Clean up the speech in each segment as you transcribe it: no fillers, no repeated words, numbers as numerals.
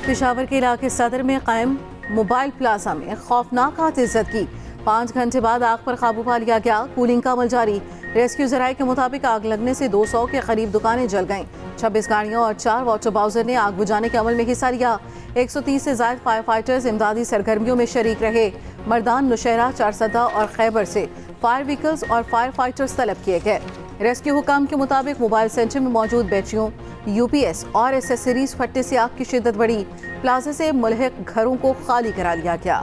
पेशावर के इलाके सदर में कायम मोबाइल प्लाजा में खौफनाक आतिशत की 5 घंटे बाद आग पर काबू पा लिया गया। कूलिंग का अमल जारी। रेस्क्यू जराये के मुताबिक आग लगने से 200 के करीब दुकानें जल गईं। 26 गाड़ियों और 4 वाटर बाउजर ने आग बुझाने के अमल में हिस्सा लिया। 130 से ज्यादा फायर फाइटर्स इमदादी सरगर्मियों में शरीक रहे। मर्दान, नौशहरा, चारसदा और खैबर से फायर व्हीकल्स और फायर फाइटर्स तलब किए गए। रेस्क्यू हुकाम के मुताबिक मोबाइल सेंटर में मौजूद बैटरियों, यूपीएस और एसेसरीज फटने से आग की शिद्दत बढ़ी। प्लाजा से मुल्हिक घरों को खाली करा लिया गया।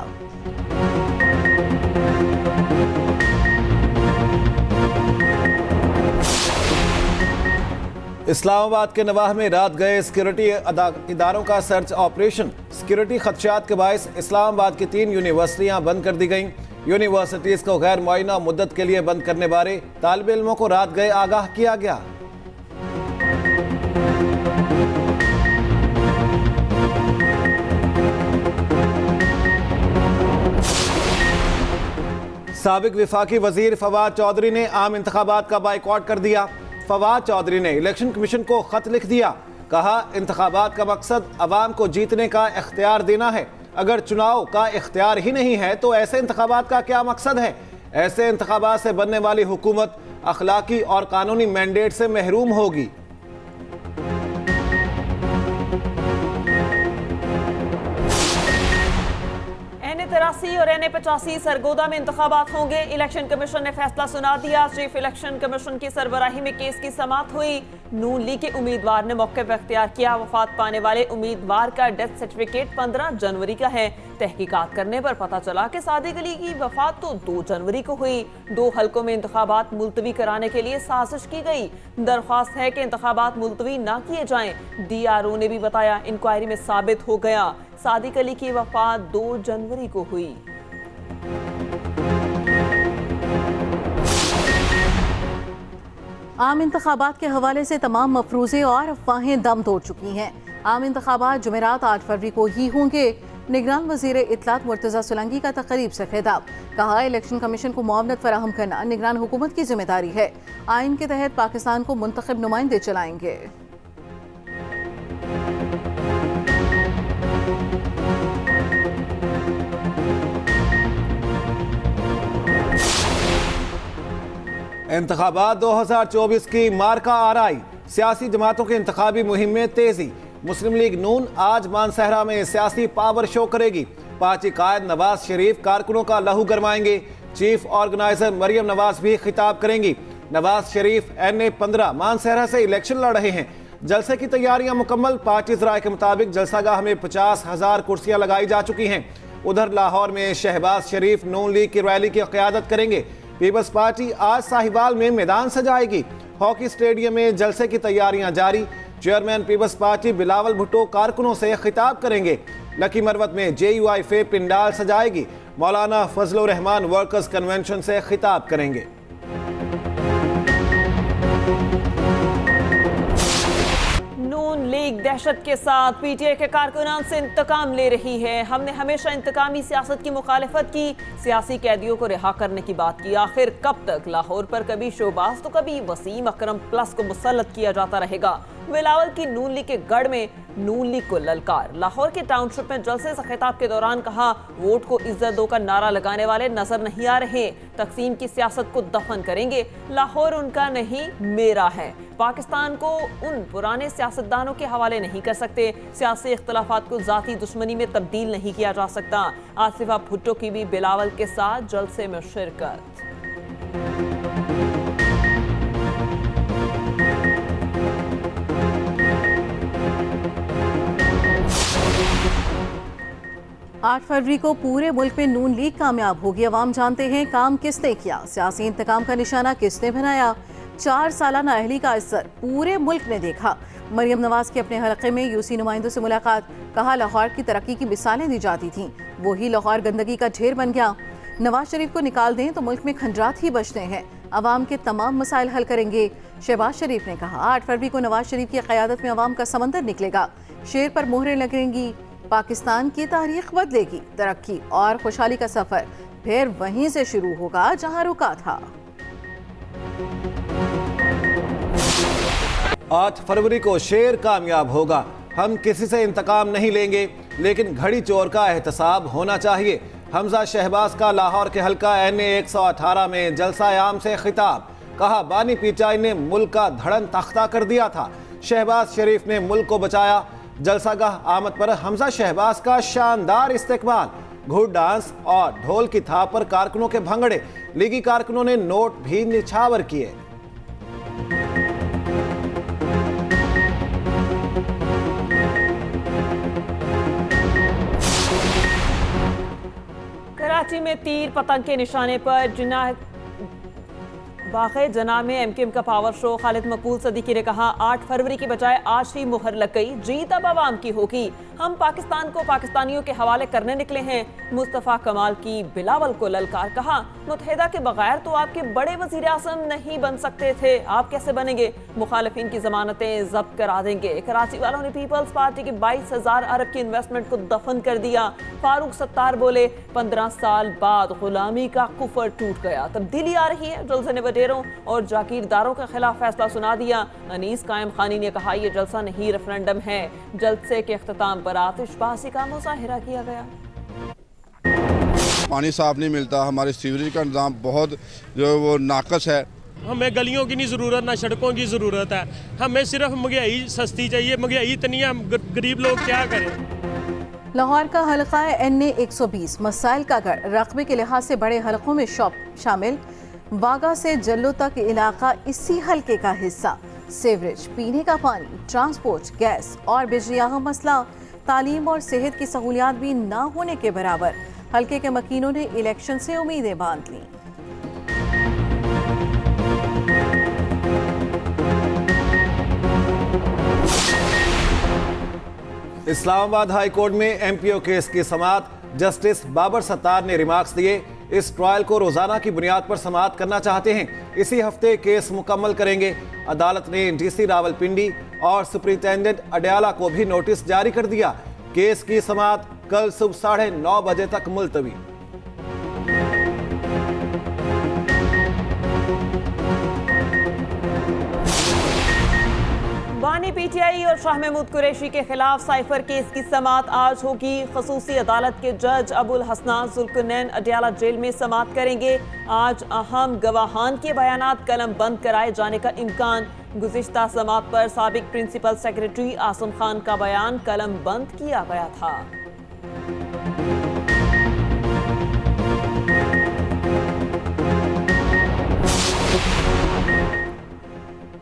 इस्लामाबाद के नवाह में रात गए सिक्योरिटी इदारों का सर्च ऑपरेशन। सिक्योरिटी खदशात के बायस इस्लामाबाद की 3 यूनिवर्सिटियां बंद कर दी गईं। यूनिवर्सिटीज को गैर मुआयना मुद्दत के लिए बंद करने बारे तालिब इल्मों को रात गए आगाह किया गया। साबिक विफाकी वजीर फवाद चौधरी ने आम इंतखाबात का बाइकआउट कर दिया। फवाद चौधरी ने इलेक्शन कमीशन को खत लिख दिया। कहा, इंतखाबात का मकसद अवाम को जीतने का इख्तियार देना है। अगर चुनाव का इख्तियार ही नहीं है तो ऐसे इंतखाबात का क्या मकसद है। ऐसे इंतखाबात से बनने वाली हुकूमत अखलाकी और कानूनी मैंडेट से महरूम होगी। N83 और N85 सरगोदा में इंतखाबात होंगे। इलेक्शन कमीशन ने फैसला सुना दिया। चीफ इलेक्शन कमीशन की सरबराही में केस की समाअत हुई। नून लीग के उम्मीदवार ने मौके पर इख्तियार किया। वफात पाने वाले उम्मीदवार का डेथ सर्टिफिकेट 15 जनवरी का है। तहकीकात करने पर पता चला कि सादिक अली की वफात तो 2 जनवरी को हुई। 2 हलकों में इंतखाबात मुलतवी कराने के लिए साजिश की गई। दरख्वास्त है कि इंतखाबात मुलतवी ना किए जाएं। DRO ने भी बताया, इंक्वायरी में साबित हो गया सादिक अली की वफात 2 जनवरी को हुई। आम इंतखाबात के हवाले से तमाम मफरूज़े और अफवाहें दम तोड़ चुकी हैं। आम इंतखाबात जुमेरात 8 फरवरी को ही होंगे। निगरान वज़ीर इत्तलात मुर्तज़ा सुलंगी का तकरीब से खिताब। कहा, इलेक्शन कमीशन को मुआवनत फराहम करना निगरान हुकूमत की जिम्मेदारी है। आइन के तहत पाकिस्तान को मुंतखब नुमाइंदे चलाएंगे। इंतखाबात 2024 की मार्का आरआई। सियासी जमातों की इंतखाबी मुहिम में तेजी। मुस्लिम लीग नून आज मानसहरा में सियासी पावर शो करेगी। पार्टी कायद नवाज शरीफ कारकुनों का लहू गरमाएंगे। चीफ ऑर्गेनाइजर मरियम नवाज भी खिताब करेंगी। नवाज शरीफ NA-15 मानसहरा से इलेक्शन लड़ रहे हैं। जलसे की तैयारियां मुकम्मल। पार्टी ज़राए के मुताबिक जलसागाह में 50,000 कुर्सियां लगाई जा चुकी हैं। उधर लाहौर में शहबाज शरीफ नून लीग की रैली की क़यादत करेंगे। पीपल्स पार्टी आज साहिवाल में मैदान सजाएगी। हॉकी स्टेडियम में जलसे की तैयारियां जारी। चेयरमैन पीपल्स पार्टी बिलावल भुट्टो कारकुनों से खिताब करेंगे। लकी मरवत में JUIF पिंडाल सजाएगी। मौलाना फजलुर रहमान वर्कर्स कन्वेंशन से खिताब करेंगे। नून लीग दहशत के साथ PTI के कारकुनान से इंतकाम ले रही है। हमने हमेशा इंतकामी सियासत की मुखालिफत की, सियासी कैदियों को रिहा करने की बात की। आखिर कब तक लाहौर पर कभी शोबाज तो कभी वसीम अकरम प्लस को मुसल्लत किया जाता रहेगा। बिलावल की नून लीग के गढ़ में नून लीग को ललकार। लाहौर के टाउनशिप में जलसे से खिताब के दौरान कहा, वोट को इज्जत दो का नारा लगाने वाले नजर नहीं आ रहे। तकसीम की सियासत को दफन करेंगे। लाहौर उनका नहीं मेरा है। पाकिस्तान को उन पुराने सियासतदानों के हवाले नहीं कर सकते। सियासी इख्तलाफात को जाती दुश्मनी में तब्दील नहीं किया जा सकता। आसिफा भुट्टो की भी बिलावल के साथ जलसे में शिरकत। आठ फरवरी को पूरे मुल्क में नून लीग कामयाब होगी। अवाम जानते हैं काम किसने किया, सियासी इंतकाम का निशाना किसने बनाया। 4 सालाना अहली का असर पूरे मुल्क ने देखा। मरियम नवाज के अपने हलके में यूसी नुमाइंदों से मुलाकात। कहा, लाहौर की तरक्की की मिसालें दी जाती थीं, वही लाहौर गंदगी का ढेर बन गया। नवाज शरीफ को निकाल दें तो मुल्क में खंजरात ही बचते हैं। अवाम के तमाम मसाइल हल करेंगे। शहबाज शरीफ ने कहा, 8 फरवरी को नवाज शरीफ की क़यादत में अवाम का समंदर निकलेगा। शेर पर मोहरें लगेंगी। पाकिस्तान की तारीख बदलेगी। तरक्की और खुशहाली का सफर फिर वहीं से शुरू होगा जहां रुका था। 8 फरवरी को शेर कामयाब होगा। हम किसी से इंतकाम नहीं लेंगे, लेकिन घड़ी चोर का एहतसाब होना चाहिए। हमजा शहबाज का लाहौर के हल्का NA 118 में जलसा आम से खिताब, कहा बानी पीचाई ने मुल्क का धड़न तख्ता कर दिया था, शहबाज शरीफ ने मुल्क को बचाया। जलसागाह आमद पर हमजा शहबाज का शानदार इस्तेकबाल, घुड़ डांस और ढोल की थाप पर कारकुनों के भंगड़े, लीगी कारकुनों ने नोट भी निछावर किए। कराची में तीर पतंग के निशाने पर जिन्ना वाक़े जना में MKM का पावर शो, खालिद मकबूल सदीकी ने कहा 8 फरवरी की बजाय आज ही मुहर लग गई, जीत अब आवाम की होगी। हम पाकिस्तान को पाकिस्तानियों के हवाले करने निकले हैं। मुस्तफ़ा कमाल की बिलावल को ललकार, कहा मुत्तहिदा के बगैर तो आपके बड़े वज़ीर आज़म नहीं बन सकते थे, आप कैसे बनेंगे? मुखालिफिन की जमानतें जब्त करा देंगे। कराची वालों ने पीपल्स पार्टी की 22,000 अरब की इन्वेस्टमेंट को दफन कर दिया। फारूक सत्तार बोले 15 साल बाद गुलामी का कुफर टूट गया, तब्दीली आ रही है। जलसे ने वडेरों और जागीरदारों के खिलाफ फैसला सुना दिया। अनीस कायम खानी ने कहा यह जलसा नहीं रेफरेंडम है। जलसे के अख्ताम पर आतिशबाजी का मुजाहिरा किया गया। पानी साफ नहीं मिलता, हमारे सीवरेज का निज़ाम बहुत जो वो नाकस है। हमें गलियों की नहीं ज़रूरत, ना सड़कों की ज़रूरत है, हमें सिर्फ महंगाई सस्ती चाहिए। महंगाई इतनी है, गरीब लोग क्या करें। लाहौर का हल्का NA 120 मसाइल का गढ़, रकबे के लिहाज से बड़े हल्कों में शामिल। वागा से जल्लो तक इलाका इसी हल्के का हिस्सा। सीवरेज, पीने का पानी, ट्रांसपोर्ट, गैस और बिजली अहम मसला। तालीम और सेहत की सहूलियात भी ना होने के बराबर। हल्के के मकीनों ने इलेक्शन से उम्मीदें बांध लीं। इस्लामाबाद हाई कोर्ट में MPO केस की समाअत, जस्टिस बाबर सत्तार ने रिमार्क्स दिए। इस ट्रायल को रोजाना की बुनियाद पर समाअत करना चाहते हैं। इसी हफ्ते केस मुकम्मल करेंगे। अदालत ने DC रावलपिंडी और सुपरिटेंडेंट अडयाला को भी नोटिस जारी कर दिया। केस की समाअत कल सुबह 9:30 बजे तक मुलतवी। बानी PTI और शाह महमूद कुरैशी के खिलाफ साइफर केस की समाअत आज होगी। खसूसी अदालत के जज अबुल हसना जुल्करनैन अडयाला जेल में समाअत करेंगे। आज अहम गवाहान के बयानात कलम बंद कराए जाने का इम्कान। गुज़िश्ता समाअत पर साबिक प्रिंसिपल सेक्रेटरी आसम खान का बयान कलम बंद किया गया था।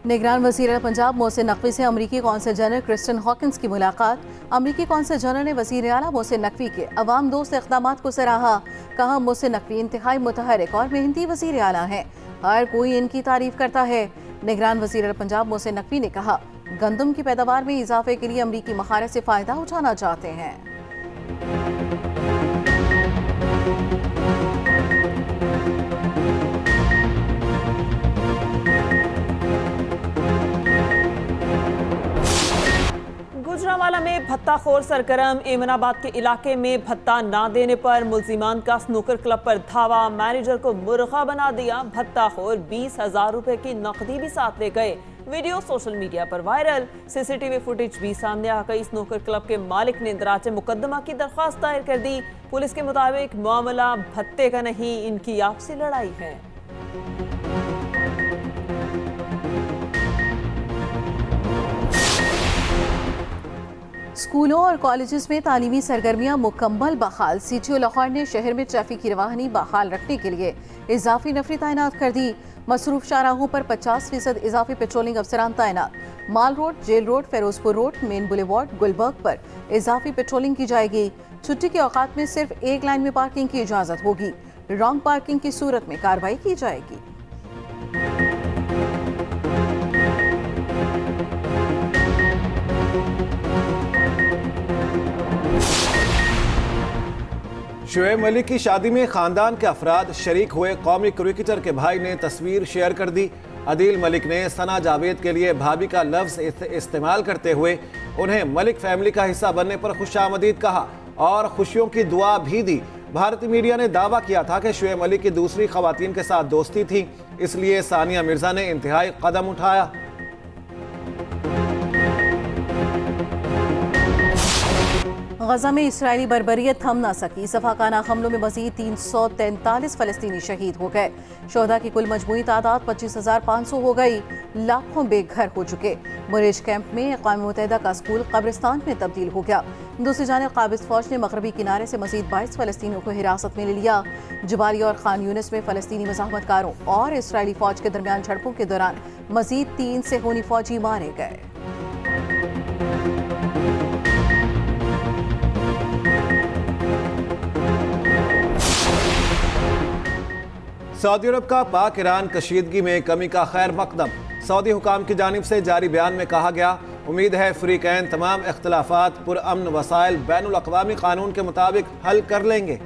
निगरान वज़ीर पंजाब मोहसिन नकवी से अमरीकी कौंसल जनरल क्रिस्टन हॉकिंस की मुलाकात। अमरीकी कौंसल जनरल ने वज़ीर आला मोहसिन नकवी के अवाम दोस्त इक़दामात को सराहा। कहा मोहसिन नकवी इंतहाई मुतहरिक और मेहनती वज़ीर आला हैं, हर कोई इनकी तारीफ करता है। निगरान वज़ीर पंजाब मोहसिन नकवी ने कहा गंदम की पैदावार में इजाफे के लिए अमरीकी महारत से फ़ायदा उठाना चाहते हैं। गुजरांवाला में भत्ताखोर सरगर्म। एमनाबाद के इलाके में भत्ता ना देने पर मुल्जिमान का स्नूकर क्लब पर धावा, मैनेजर को मुर्गा बना दिया। भत्ताखोर 20,000 रुपए की नकदी भी साथ ले गए। वीडियो सोशल मीडिया पर वायरल। CCTV फुटेज भी सामने आ गई। स्नूकर क्लब के मालिक ने इंदराज मुकदमा की दरख्वास्त दायर कर दी। पुलिस के मुताबिक मामला भत्ते का नहीं, इनकी आपसी लड़ाई है। स्कूलों और कॉलेजेस में तालीमी सरगर्मियां मुकम्मल बहाल। CTO लाहौर ने शहर में ट्रैफिक की रवानी बहाल रखने के लिए इजाफी नफरी तैनात कर दी। मसरूफ शाहराहों पर 50% इजाफी पेट्रोलिंग अफसरान तैनात। माल रोड, जेल रोड, फेरोजपुर रोड, मेन बुलेवार्ड, गुलबर्ग पर इजाफी पेट्रोलिंग की जाएगी। छुट्टी के औकात में सिर्फ एक लाइन में पार्किंग की इजाजत होगी। रॉन्ग पार्किंग की सूरत में कार्रवाई की जाएगी। शुएब मलिक की शादी में खानदान के अफराद शरीक हुए। कौमी क्रिकेटर के भाई ने तस्वीर शेयर कर दी। अदील मलिक ने सना जावेद के लिए भाभी का लफ्ज इस्तेमाल करते हुए उन्हें मलिक फैमिली का हिस्सा बनने पर खुशामदीद कहा और खुशियों की दुआ भी दी। भारतीय मीडिया ने दावा किया था कि शुएब मलिक की दूसरी खवातीन के साथ दोस्ती थी, इसलिए सानिया मिर्जा ने इंतहाई कदम उठाया। गजा में इसराइली बर्बरियत थम न सकी। सफाकाना हमलों में मजीद 343 फलस्तीनी शहीद हो गए। शोहदा की कुल मजमूई तादाद 25,500 हो गई। लाखों बेघर हो चुके। बुरेज कैंप में अक़वाम मुत्तहिदा का स्कूल कब्रिस्तान में तब्दील हो गया। दूसरी जानिब काबिज़ फौज ने मगरबी किनारे से मजीद 22 फलस्तीनियों को हिरासत में ले लिया। जबाली और खान यूनिस में फलस्तीनी मज़ाहमतकारों और इसराइली फौज के दरमियान झड़पों के दौरान मजीद 3 सेहूनी फौजी मारे गए। सऊदी अरब का पाक ईरान कशीदगी में कमी का खैर मकदम। सऊदी हुकाम की जानिब से जारी बयान में कहा गया, उम्मीद है फ़रीक़ैन तमाम इख्तिलाफ़ात पुरअमन वसाइल बैनुल अक़वामी क़ानून के मुताबिक हल कर लेंगे।